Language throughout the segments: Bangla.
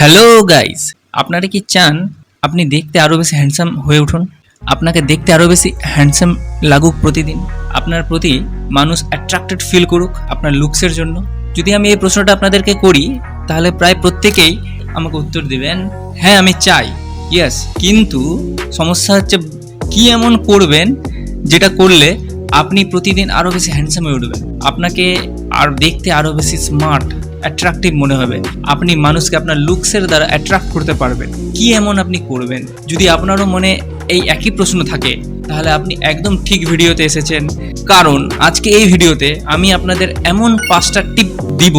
হ্যালো গাইস, আপনারা কি চান আপনি দেখতে আরো বেশি হ্যান্ডসাম হয়ে উঠুন? আপনাকে দেখতে আরো বেশি হ্যান্ডসাম লাগুক প্রতিদিন, আপনার প্রতি মানুষ অ্যাট্রাক্টেড ফিল করুক আপনার লুকসের জন্য? যদি আমি এই প্রশ্নটা আপনাদেরকে করি তাহলে প্রায় প্রত্যেকেই আমাকে উত্তর দিবেন, হ্যাঁ আমি চাই, ইয়েস। কিন্তু সমস্যা হচ্ছে কি এমন করবেন যেটা করলে আপনি প্রতিদিন আরো বেশি হ্যান্ডসাম হয়ে উঠবেন, আপনাকে আর দেখতে আরো বেশি স্মার্ট অ্যাট্রাকটিভ মনে হবে, আপনি মানুষকে আপনার লুকসের দ্বারা অ্যাট্রাক্ট করতে পারবেন। কি এমন আপনি করবেন? যদি আপনারও মনে এই একই প্রশ্ন থাকে তাহলে আপনি একদম ঠিক ভিডিওতে এসেছেন, কারণ আজকে এই ভিডিওতে আমি আপনাদের এমন 5টা টিপ দিব,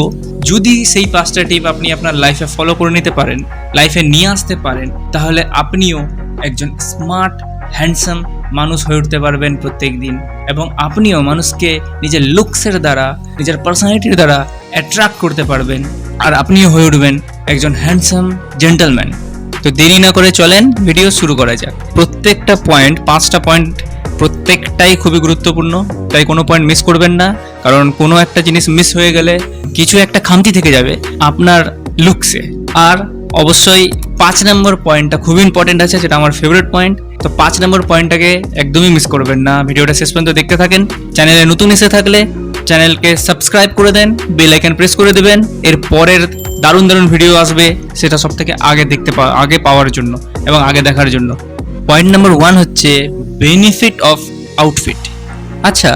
যদি সেই 5টা টিপ আপনি আপনার লাইফে ফলো করে নিতে পারেন, লাইফে নিয়ে আসতে পারেন, তাহলে আপনিও একজন স্মার্ট হ্যান্ডসাম মানুষ হয়ে উঠতে পারবেন প্রত্যেক দিন, এবং আপনিও মানুষকে নিজের লুকসের দ্বারা, নিজের পার্সোনালিটির দ্বারা অ্যাট্রাক্ট করতে পারবেন, আর আপনিও হয়ে উঠবেন একজন হ্যান্ডসাম জেন্টলম্যান। তো দেরি না করে চলেন ভিডিও শুরু করা যাক। প্রত্যেকটা পয়েন্ট, 5টা পয়েন্ট, প্রত্যেকটাই খুবই গুরুত্বপূর্ণ, তাই কোনো পয়েন্ট মিস করবেন না, কারণ কোনো একটা জিনিস মিস হয়ে গেলে কিছু একটা খামতি থেকে যাবে আপনার লুকসে। আর অবশ্যই 5 নম্বর পয়েন্টটা খুব ইম্পর্টেন্ট আছে, যেটা আমার ফেভারিট পয়েন্ট। তো 5 নম্বর পয়েন্টটাকে একদমই মিস করবেন না, ভিডিওটা শেষ পর্যন্ত দেখতে থাকেন। চ্যানেলে নতুন এসে থাকলে চ্যানেলকে সাবস্ক্রাইব করে দেন, বেল আইকন প্রেস করে দেবেন। এর পরের দারুণ দারুণ ভিডিও আসবে, সেটা সব থেকে আগে পাওয়ার জন্য এবং আগে দেখার জন্য। পয়েন্ট নাম্বার 1 হচ্ছে বেনিফিট অফ আউটফিট। আচ্ছা,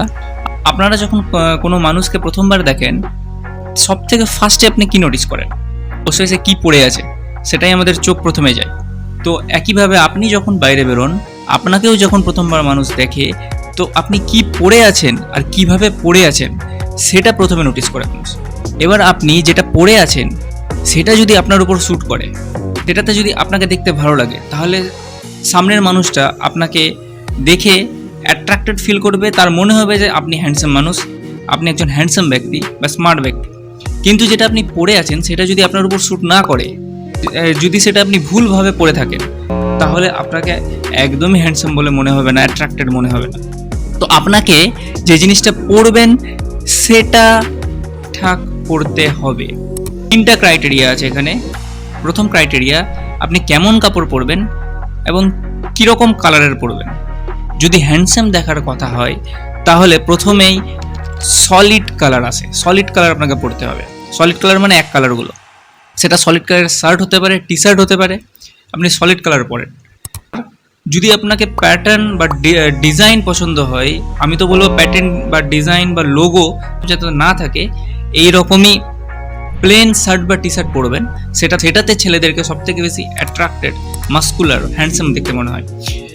আপনারা যখন কোনো মানুষকে প্রথমবার দেখেন, সব থেকে ফার্স্টে আপনি কি নোটিস করেন? অবশ্যই সে কী পরে আছে, সেটাই আমাদের চোখ প্রথমে যায়। তো একইভাবে আপনি যখন বাইরে বেরোন, আপনাকেও যখন প্রথমবার মানুষ দেখে, তো আপনি কি পরে আছেন আর কিভাবে পরে আছেন সেটা প্রথমে নোটিস করে মানুষ। এবার আপনি যেটা পরে আছেন সেটা যদি আপনার উপর শ্যুট করে, সেটাতে যদি আপনাকে দেখতে ভালো লাগে, তাহলে সামনের মানুষটা আপনাকে দেখে অ্যাট্রাক্টেড ফিল করবে, তার মনে হবে যে আপনি হ্যান্ডসাম মানুষ, আপনি একজন হ্যান্ডসাম ব্যক্তি বা স্মার্ট ব্যক্তি। কিন্তু যেটা আপনি পরে আছেন সেটা যদি আপনার উপর শ্যুট না করে, যদি সেটা আপনি ভুলভাবে পরে থাকেন, তাহলে আপনাকে একদমই হ্যান্ডসাম বলে মনে হবে না, অ্যাট্রাক্টেড মনে হবে না। তো আপনাকে যে জিনিসটা পরবেন সেটা ঠিক করতে হবে। 3টা ক্রাইটেরিয়া আছে এখানে। প্রথম ক্রাইটেরিয়া, আপনি কেমন কাপড় পরবেন এবং কীরকম কালারের পরবেন। যদি হ্যান্ডসাম দেখার কথা হয় তাহলে প্রথমেই সলিড কালার আসে, সলিড কালার আপনাকে পরতে হবে। সলিড কালার মানে এক কালারগুলো, সেটা সলিড কালারের শার্ট হতে পারে, টি শার্ট হতে পারে, আপনি সলিড কালার পরেন। যদি আপনাকে প্যাটার্ন বা ডিজাইন পছন্দ হয়, আমি তো বলবো প্যাটার্ন বা ডিজাইন বা লোগো যাতে না থাকে, এই রকমই প্লেন শার্ট বা টি শার্ট পরবেন, সেটাতে ছেলেদেরকে সবথেকে বেশি অ্যাট্রাক্টেড, মাস্কুলার, হ্যান্ডসাম দেখতে মনে হয়।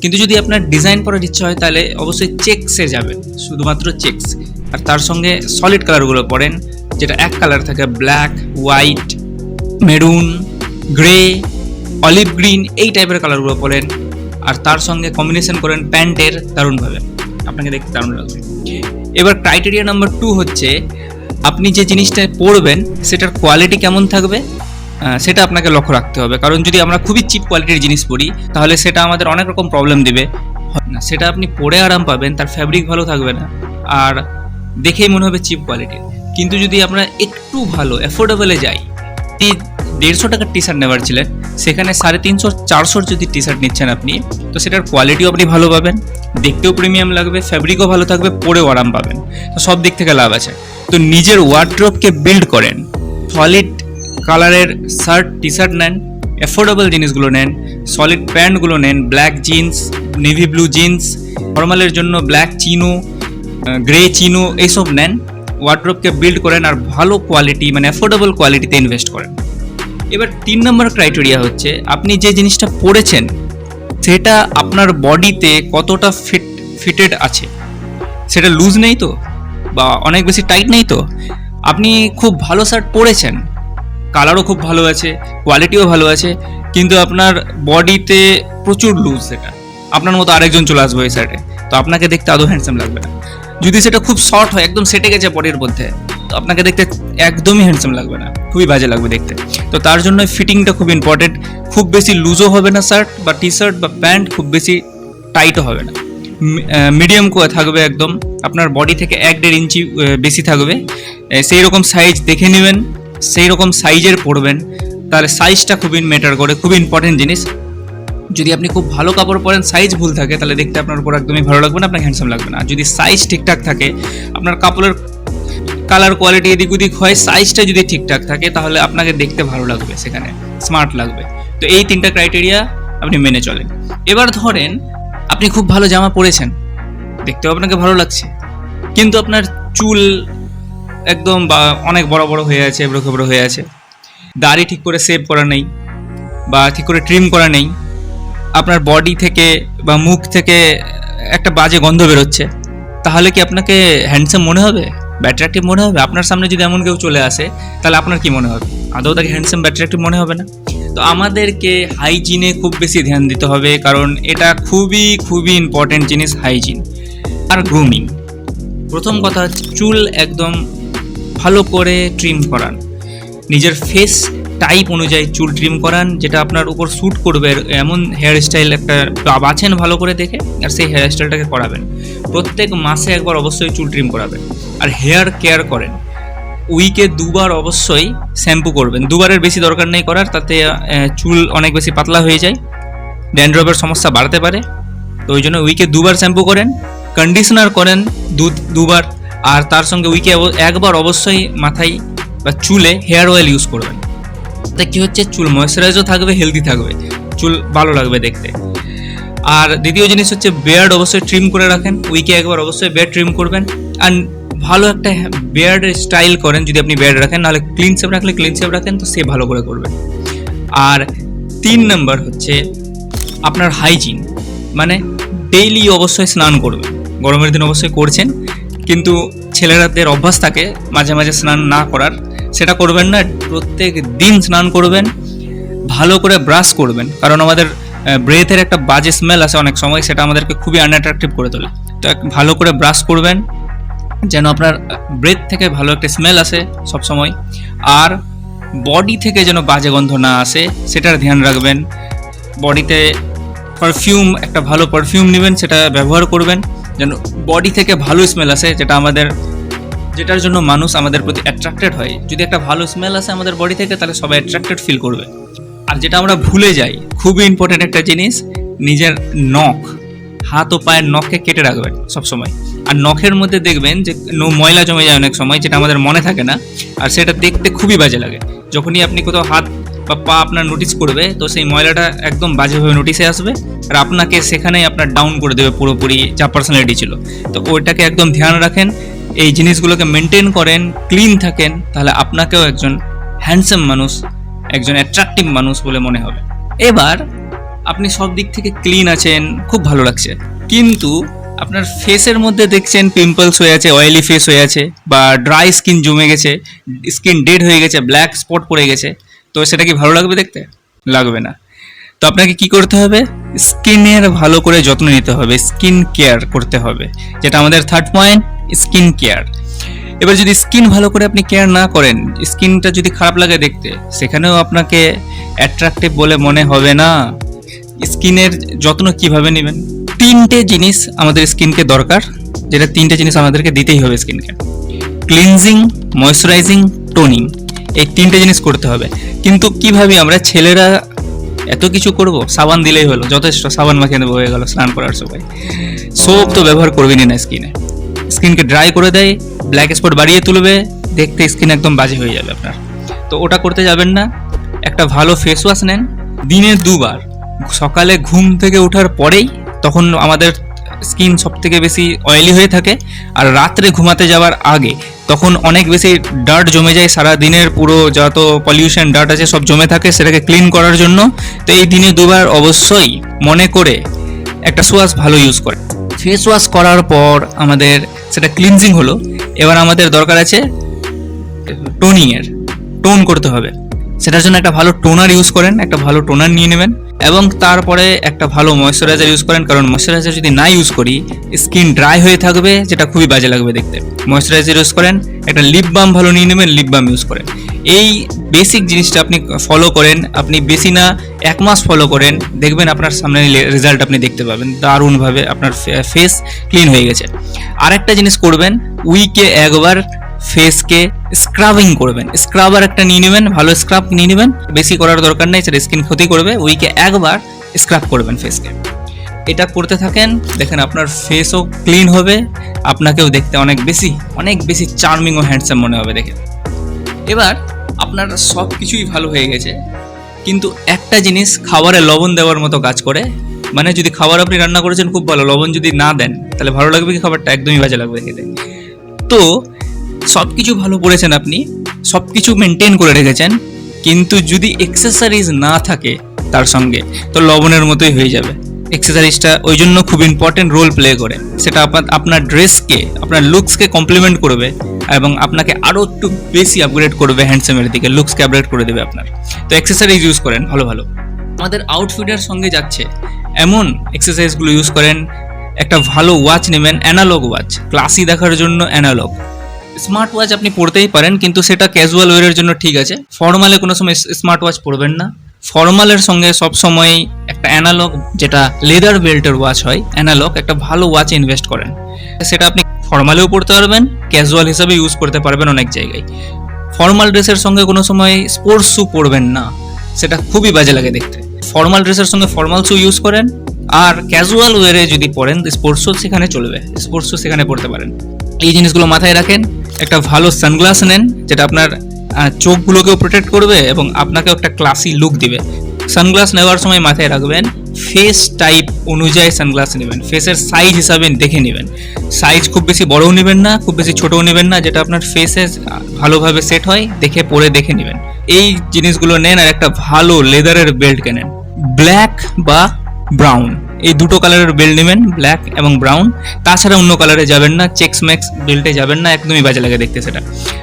কিন্তু যদি আপনার ডিজাইন পরার ইচ্ছা হয় তাহলে অবশ্যই চেকসে যাবেন, শুধুমাত্র চেকস, আর তার সঙ্গে সলিড কালারগুলো পরেন, যেটা এক কালার থাকে, black, white, maroon, grey, olive green, এই টাইপের কালারগুলো পরেন, আর তার সঙ্গে কম্বিনেশন করেন প্যান্টের, দারুণভাবে আপনাকে দেখতে দারুণ লাগবে। এবার ক্রাইটেরিয়া নাম্বার 2 হচ্ছে, আপনি যে জিনিসটা পরবেন সেটার কোয়ালিটি কেমন থাকবে সেটা আপনাকে লক্ষ্য রাখতে হবে। কারণ যদি আমরা খুবই চিপ কোয়ালিটির জিনিস পরি তাহলে সেটা আমাদের অনেক রকম প্রবলেম দেবে না, সেটা আপনি পরে আরাম পাবেন, তার ফ্যাব্রিক ভালো থাকবে না, আর দেখেই মনে হবে চিপ কোয়ালিটির। কিন্তু যদি আমরা একটু ভালো অ্যাফোর্ডেবলে যাই, 150 টাকার টি শার্ট নেবার ছিলেন, সেখানে 350-400 যদি টি শার্ট নিচ্ছেন আপনি, তো সেটার কোয়ালিটিও আপনি ভালো পাবেন, দেখতেও প্রিমিয়াম লাগবে, ফ্যাব্রিকও ভালো থাকবে, পরেও আরাম পাবেন। তো সব দিক থেকে লাভ আছে। তো নিজের ওয়ার্ড্রপকে বিল্ড করেন, সলিড কালারের শার্ট টি শার্ট নেন, অ্যাফোর্ডেবল জিনিসগুলো নেন, সলিড প্যান্টগুলো নেন, black jeans, navy blue jeans, ফর্মালের জন্য ব্ল্যাক চিনো, গ্রে চিনো, এইসব নেন, ওয়ার্ড্রপকে বিল্ড করেন, আর ভালো কোয়ালিটি মানে অ্যাফোর্ডেবল কোয়ালিটিতে ইনভেস্ট করেন। এবার 3 নম্বর ক্রাইটেরিয়া হচ্ছে, আপনি যে জিনিসটা পরেছেন সেটা আপনার বডিতে কতটা ফিটেড আছে, সেটা লুজ নেই তো, বা অনেক বেশি টাইট নেই তো। আপনি খুব ভালো শার্ট পরেছেন, কালারও খুব ভালো আছে, কোয়ালিটিও ভালো আছে, কিন্তু আপনার বডিতে প্রচুর লুজ, সেটা আপনার মতো আরেকজন চলে আসবে ওই শার্টে, তো আপনাকে দেখতে আদৌ হ্যান্ডসাম লাগবে না। যদি সেটা খুব শর্ট হয়, একদম সেটে গেছে বডির মধ্যে, তো আপনাকে দেখতে একদমই হ্যান্ডসাম লাগবে না, খুবই বাজে লাগবে দেখতে। তো তার জন্য ফিটিংটা খুব ইম্পর্টেন্ট। খুব বেশি লুজও হবে না শার্ট বা টি শার্ট বা প্যান্ট, খুব বেশি টাইটও হবে না, মিডিয়াম থাকবে একদম, আপনার বডি থেকে 1-1.5 ইঞ্চি বেশি থাকবে। সেই রকম সাইজ দেখে নেবেন, সেই রকম সাইজের পরবেন, তাহলে সাইজটা খুবই ম্যাটার করে, খুবই ইম্পর্টেন্ট জিনিস। যদি আপনি খুব ভালো কাপড় পরেন, সাইজ ভুল থাকে, তাহলে দেখতে আপনার উপর একদমই ভালো লাগবে না, আপনাকে হ্যান্ডসাম লাগবে না। আর যদি সাইজ ঠিকঠাক থাকে, আপনার কাপড়ের কালার কোয়ালিটি এদিক ওদিক হয়, সাইজটা যদি ঠিকঠাক থাকে, তাহলে আপনাকে দেখতে ভালো লাগবে, সেখানে স্মার্ট লাগবে। তো এই 3টা ক্রাইটেরিয়া আপনি মেনে চলেন। এবার ধরেন আপনি খুব ভালো জামা পরেছেন, দেখতেও আপনাকে ভালো লাগছে, কিন্তু আপনার চুল একদম বা অনেক বড় বড় হয়ে আছে, এবড়ো খেবড়ো হয়ে আছে, দাড়ি ঠিক করে সেভ করা নেই বা ঠিক করে ট্রিম করা নেই, আপনার বডি থেকে বা মুখ থেকে একটা বাজে গন্ধ বেরোচ্ছে, তাহলে কি আপনাকে হ্যান্ডসাম মনে হবে, অ্যাট্রাকটিভ মনে হবে? আপনার সামনে যদি এমন কেউ চলে আসে, তাহলে আপনার কি মনে হবে? আদৌ তাকে হ্যান্ডসাম অ্যাট্রাকটিভ মনে হবে না। তো আমাদেরকে হাইজিনে খুব বেশি ধ্যান দিতে হবে, কারণ এটা খুবই খুবই ইম্পর্টেন্ট জিনিস, হাইজিন আর গ্রুমিং। প্রথম কথা হচ্ছে চুল একদম ভালো করে ট্রিম করান, নিজের ফেস টাইপ অনুযায়ী চুল ট্রিম করান, যেটা আপনার উপর স্যুট করবে, এমন হেয়ার স্টাইল একটা বাছেন ভালো করে দেখে, আর সেই হেয়ার স্টাইলটাকে করাবেন। প্রত্যেক মাসে একবার অবশ্যই চুল ট্রিম করাবেন। আর হেয়ার কেয়ার করেন, উইকে 2বার অবশ্যই শ্যাম্পু করবেন। 2বারের বেশি দরকার নেই করার, তাতে চুল অনেক বেশি পাতলা হয়ে যায়, ড্যান্ড্রফের সমস্যা বাড়তে পারে। তো ওই জন্য উইকে 2বার শ্যাম্পু করেন, কন্ডিশনার করেন 2বার, আর তার সঙ্গে উইকে একবার অবশ্যই মাথায় বা চুলে হেয়ার অয়েল ইউজ করবেন। তাতে কী হচ্ছে, চুল ময়েশ্চারাইজও থাকবে, হেলদি থাকবে, চুল ভালো লাগবে দেখতে। আর দ্বিতীয় জিনিস হচ্ছে বিয়ার্ড অবশ্যই ট্রিম করে রাখেন, উইকে একবার অবশ্যই বিয়ার্ড ট্রিম করবেন। আর ভালো একটা বিয়ার্ডের স্টাইল করেন, যদি আপনি বিয়ার্ড রাখেন, নাহলে ক্লিন শেভ রাখলে ক্লিন শেভ রাখেন, তো সে ভালো করে করবেন। আর 3 নম্বর হচ্ছে আপনার হাইজিন, মানে ডেইলি অবশ্যই স্নান করবেন। গরমের দিন অবশ্যই করছেন, কিন্তু ছেলেরাদের অভ্যাস থাকে মাঝে মাঝে স্নান না করার, সেটা করবেন না। প্রত্যেক দিন স্নান করবেন, ভালো করে ব্রাশ করবেন, কারণ আমাদের ব্রেথের একটা বাজে স্মেল আসে অনেক সময়, সেটা আমাদেরকে খুবই আনঅ্যাট্রাকটিভ করে তোলে। তো ভালো করে ব্রাশ করবেন, যেন আপনার ব্রেথ থেকে ভালো একটা স্মেল আসে সবসময়। আর বডি থেকে যেন বাজে গন্ধ না আসে, সেটার ধ্যান রাখবেন। বডিতে পারফিউম, একটা ভালো পারফিউম নেবেন, সেটা ব্যবহার করবেন, যেন বডি থেকে ভালো স্মেল আসে, যেটার জন্য মানুষ আমাদের প্রতি অ্যাট্রাক্টেড হয়। যদি একটা ভালো স্মেল আসে আমাদের বডি থেকে, তাহলে সবাই অ্যাট্রাক্টেড ফিল করবে। আর যেটা আমরা ভুলে যাই, খুবই ইম্পর্টেন্ট একটা জিনিস, নিজের নখ, হাত ও পায়ের নখকে কেটে রাখবেন সবসময়। আর নখের মধ্যে দেখবেন যে ময়লা জমে যায় অনেক সময়, যেটা আমাদের মনে থাকে না, আর সেটা দেখতে খুবই বাজে লাগে। যখনই আপনি কোথাও হাত বা পা আপনার নোটিস করবে, তো সেই ময়লাটা একদম বাজেভাবে নোটিসে আসবে, আর আপনাকে সেখানেই আপনার ডাউন করে দেবে পুরোপুরি যা পার্সোনালিটি ছিল। তো ওইটাকে একদম ধ্যান রাখেন, এই জিনিসগুলোকে মেনটেন করেন, ক্লিন থাকেন, তাহলে আপনাকেও একজন হ্যান্ডসাম মানুষ, একজন অ্যাট্রাকটিভ মানুষ বলে মনে হবে। এবার আপনি সব দিক থেকে ক্লিন আছেন, খুব ভালো লাগছে, কিন্তু আপনার ফেসের মধ্যে দেখছেন পিম্পলস হয়ে আছে, অয়েলি ফেস হয়ে আছে, বা ড্রাই স্কিন জমে গেছে, স্কিন ডেড হয়ে গেছে, ব্ল্যাক স্পট পড়ে গেছে, তো সেটা কি ভালো লাগবে দেখতে? লাগবে না। তো আপনাকে কি করতে হবে, স্কিনের ভালো করে যত্ন নিতে হবে, স্কিন কেয়ার করতে হবে, যেটা আমাদের 3rd পয়েন্ট, স্কিন কেয়ার। এবার যদি স্কিন ভালো করে আপনি কেয়ার না করেন, স্কিনটা যদি খারাপ লাগে দেখতে, সেখানেও আপনাকে অ্যাট্রাকটিভ বলে মনে হবে না। স্কিনের যত্ন কিভাবে নেবেন? 3টে জিনিস আমাদের স্কিনকে দরকার, যেটা 3টে জিনিস আমাদেরকে দিতেই হবে স্কিনকে: ক্লিনজিং, ময়েশ্চারাইজিং, টোনিং। এই 3টে জিনিস করতে হবে। কিন্তু কিভাবে আমরা ছেলেরা এত কিছু করব? সাবান দিলেই হলো, যথেষ্ট, সাবান মাখিয়ে দেবো, হয়ে গেল স্নান করার সময়। সোপ তো ব্যবহার করবেনই না, স্কিনকে ড্রাই করে দেয়, ব্ল্যাক স্পট বাড়িয়ে তুলবে, দেখতে স্কিন একদম বাজে হয়ে যাবে আপনার। তো ওটা করতে যাবেন না। একটা ভালো ফেস ওয়াশ নেন, দিনে 2বার, সকালে ঘুম থেকে ওঠার পরেই, তখন আমাদের স্কিন সব থেকে বেশি অয়েলি হয়ে থাকে, আর রাত্রে ঘুমাতে যাওয়ার আগে, তখন অনেক বেশি ডার্ট জমে যায়, সারা দিনের পুরো যত পলিউশন ডার্ট আছে সব জমে থাকে, সেটাকে ক্লিন করার জন্য। তো এই দিনে 2বার অবশ্যই মনে করে একটা ওয়াশ ভালো ইউজ করে। ফেস ওয়াশ করার পর আমাদের সেটা ক্লিনজিং হলো, এবার আমাদের দরকার আছে টোনিংয়ের, টোন করতে হবে। সেটার জন্য একটা ভালো টোনার ইউজ করেন, একটা ভালো টোনার নিয়ে নেবেন, এবং তারপরে একটা ভালো ময়েশ্চারাইজার ইউজ করেন, কারণ ময়েশ্চারাইজার যদি না ইউজ করি, স্কিন ড্রাই হয়ে থাকবে, যেটা খুবই বাজে লাগবে দেখতে। ময়েশ্চারাইজার ইউজ করেন, একটা লিপ বাম ভালো নিয়ে নেবেন, লিপ বাম ইউজ করেন। এই বেসিক জিনিসটা আপনি ফলো করেন, আপনি বেশি না 1 মাস ফলো করেন, দেখবেন আপনার সামনে রেজাল্ট আপনি দেখতে পাবেন, দারুণভাবে আপনার ফেস ক্লিন হয়ে গেছে। আরেকটা জিনিস করবেন, উইকে একবার ফেসকে স্ক্রাবিং করবেন। স্ক্রাবার একটা নিয়ে নেবেন, ভালো স্ক্রাব নিয়ে নেবেন, বেশি করার দরকার নেই, সেটা স্কিন ক্ষতি করবে। উইকে একবার স্ক্রাব করবেন ফেসকে। এটা করতে থাকেন, দেখেন আপনার ফেসও ক্লিন হবে, আপনাকেও দেখতে অনেক বেশি চার্মিং ও হ্যান্ডসাম মনে হবে দেখে। এবার আপনার সব কিছুই ভালো হয়ে গেছে, কিন্তু একটা জিনিস খাবারে লবণ দেওয়ার মতো কাজ করে। মানে যদি খাবার আপনি রান্না করেছেন খুব ভালো, লবণ যদি না দেন তাহলে ভালো লাগবে কি খাবারটা? একদমই বাজে লাগবে খেতে। তো সব কিছু ভালো করেছেন আপনি, সব কিছু মেনটেন করে রেখেছেন, কিন্তু যদি এক্সেসরিজ না থাকে তার সঙ্গে, তো লবণের মতোই হয়ে যাবে। এক্সেসরিজটা ওই জন্য খুব ইম্পর্টেন্ট রোল প্লে করে। সেটা আপনার ড্রেসকে, আপনার লুকসকে কমপ্লিমেন্ট করবে এবং আপনাকে আরও একটু বেশি আপগ্রেড করবে হ্যান্ডসামের দিকে, লুকসকে আপগ্রেড করে দেবে আপনার। তো এক্সেসরিজ ইউজ করেন ভালো ভালো, আমাদের আউটফিটের সঙ্গে যাচ্ছে এমন এক্সারসাইজগুলো ইউজ করেন। একটা ভালো ওয়াচ নেবেন, অ্যানালগ ওয়াচ, ক্লাসি দেখার জন্য অ্যানালগ। স্মার্ট ওয়াচ আপনি পড়তেই পারেন, কিন্তু সেটা ক্যাজুয়াল ওয়ারের জন্য ঠিক আছে। ফর্মালে কোনো সময় স্মার্ট ওয়াচ পরবেন না। ফর্মালের সঙ্গে সবসময় একটা অ্যানালগ, যেটা লেদার বেল্টের ওয়াচ হয়, অ্যানালগ একটা ভালো ওয়াচে ইনভেস্ট করেন। সেটা আপনি ফর্মালেও পড়তে পারবেন, ক্যাজুয়াল হিসাবে ইউজ করতে পারবেন অনেক জায়গায়। ফর্মাল ড্রেসের সঙ্গে কোনো সময় স্পোর্টস শ্যু পরবেন না, সেটা খুবই বাজে লাগে দেখতে। ফর্মাল ড্রেসের সঙ্গে ফর্মাল শ্যু ইউজ করেন, আর ক্যাজুয়াল ওয়ারে যদি পরেন স্পোর্টস শ্যু সেখানে চলবে, স্পোর্টস শ্যু সেখানে পড়তে পারেন। এই জিনিসগুলো মাথায় রাখেন। একটা ভালো সানগ্লাস নেন, যেটা আপনার চোখগুলোকেও প্রোটেক্ট করবে এবং আপনাকেও একটা ক্লাসি লুক দিবে। সানগ্লাস নেওয়ার সময় মাথায় রাখবেন ফেস টাইপ অনুযায়ী সানগ্লাস নেবেন, ফেসের সাইজ হিসাবে দেখে নেবেন। সাইজ খুব বেশি বড়ও নেবেন না, খুব বেশি ছোটও নেবেন না, যেটা আপনার ফেসে ভালোভাবে সেট হয় দেখে পরে দেখে নেবেন। এই জিনিসগুলো নেন। আর একটা ভালো লেদারের বেল্ট কেনেন, ব্ল্যাক বা ব্রাউন, এই দুটো কালারের বেল্ট নেবেন, ব্ল্যাক এবং ব্রাউন। তাছাড়া অন্য কালারে যাবেন না, চেক্স ম্যাক্স বেল্টে যাবেন না, একদমই বাজে লাগে দেখতে সেটা।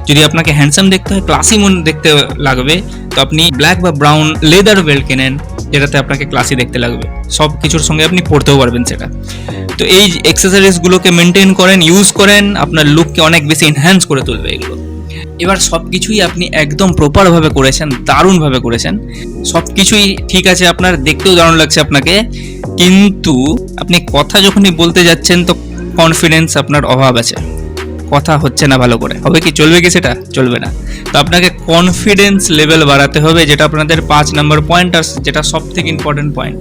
যদি আপনাকে হ্যান্ডসাম দেখতে হয়, ক্লাসি মন দেখতে লাগবে, তো আপনি ব্ল্যাক বা ব্রাউন লেদার বেল্ট কেনেন, যেটাতে আপনাকে ক্লাসি দেখতে লাগবে। সব কিছুর সঙ্গে আপনি পড়তেও পারবেন সেটা। তো এই এক্সেসরিজগুলোকে মেনটেন করেন, ইউজ করেন, আপনার লুককে অনেক বেশি এনহ্যান্স করে তুলবে এগুলো। এবার সব কিছুই আপনি একদম প্রপারভাবে করেছেন, দারুণভাবে করেছেন, সব কিছুই ঠিক আছে, আপনার দেখতেও দারুণ লাগছে আপনাকে, কিন্তু আপনি কথা যখনই বলতে যাচ্ছেন তো কনফিডেন্স আপনার অভাব আছে, কথা হচ্ছে না ভালো করে। হবে কি? চলবে কি? সেটা চলবে না। তো আপনাকে কনফিডেন্স লেভেল বাড়াতে হবে, যেটা আপনাদের 5 নম্বর পয়েন্ট, আর যেটা সব থেকে ইম্পর্টেন্ট পয়েন্ট।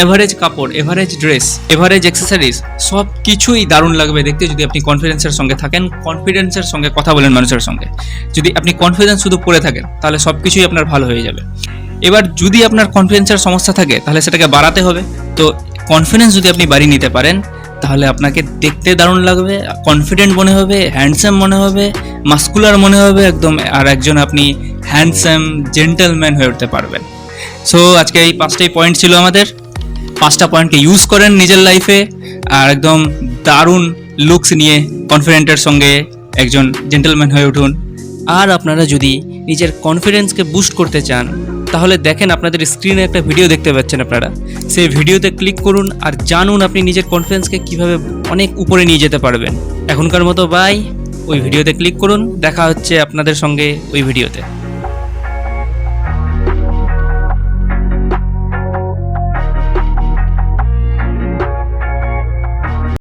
এভারেজ কাপড়, এভারেজ ড্রেস, এভারেজ অ্যাক্সেসরিজ সব কিছুই দারুণ লাগবে দেখতে যদি আপনি কনফিডেন্সের সঙ্গে থাকেন, কনফিডেন্সের সঙ্গে কথা বলেন মানুষের সঙ্গে। যদি আপনি কনফিডেন্স শুধু পড়ে থাকেন তাহলে সব কিছুই আপনার ভালো হয়ে যাবে। এবার যদি আপনার কনফিডেন্সের সমস্যা থাকে তাহলে সেটাকে বাড়াতে হবে। তো কনফিডেন্স যদি আপনি বাড়িয়ে নিতে পারেন তাহলে আপনাকে দেখতে দারুণ লাগবে, কনফিডেন্ট মনে হবে, হ্যান্ডসাম মনে হবে, মাস্কুলার মনে হবে একদম, আর একজন আপনি হ্যান্ডসাম জেন্টলম্যান হয়ে উঠতে পারবেন। সো আজকে এই 5টাই পয়েন্ট ছিল আমাদের। 5টা পয়েন্টকে ইউজ করেন নিজের লাইফে, আর একদম দারুণ লুকস নিয়ে কনফিডেন্টের সঙ্গে একজন জেন্টলম্যান হয়ে উঠুন। আর আপনারা যদি নিজের কনফিডেন্সকে বুস্ট করতে চান তাহলে দেখেন আপনাদের স্ক্রিনে একটা ভিডিও দেখতে পাচ্ছেন, আপনারা সেই ভিডিওতে ক্লিক করুন আর জানুন আপনি নিজের কনফিডেন্সকে কিভাবে অনেক উপরে নিয়ে যেতে পারবেন। এখনকার মতো বাই, ওই ভিডিওতে ক্লিক করুন, দেখা হচ্ছে আপনাদের সঙ্গে ওই ভিডিওতে।